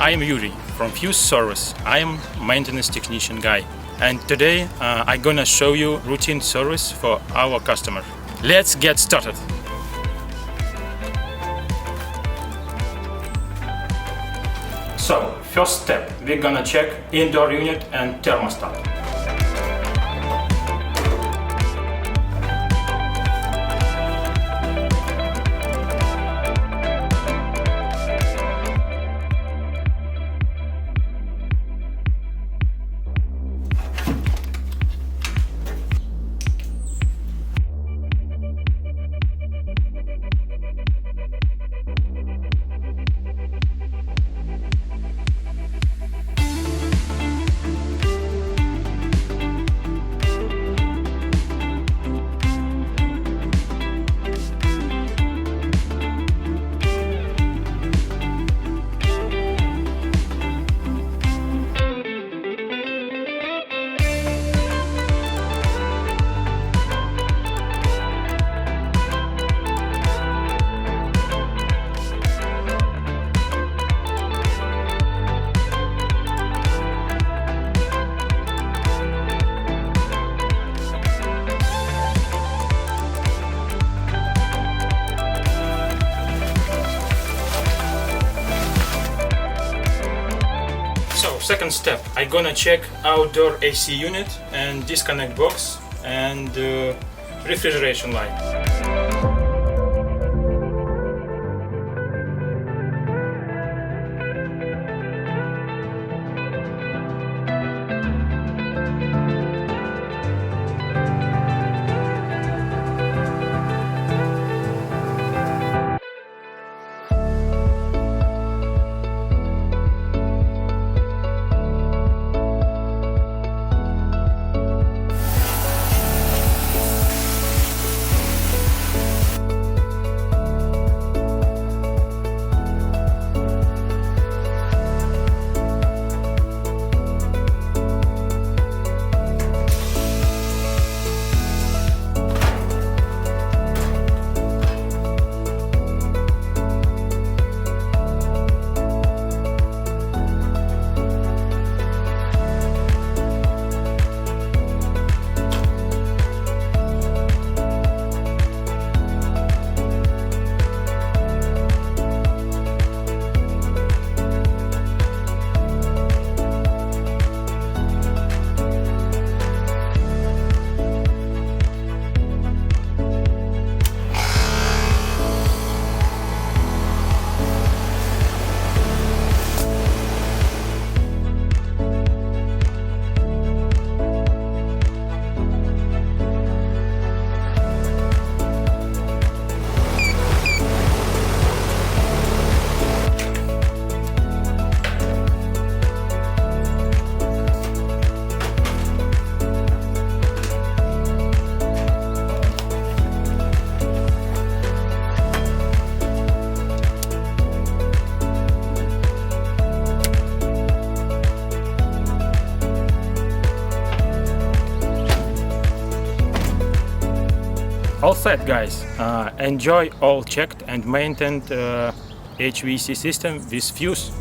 I am Yuri from Fuse Service. I am maintenance technician guy. And today I'm gonna show you routine service for our customer. Let's get started. So, first step, we're gonna check indoor unit and thermostat. So, second step, I'm gonna check outdoor AC unit and disconnect box and refrigeration line. All set, guys. Enjoy all checked and maintained HVAC system with Fuse.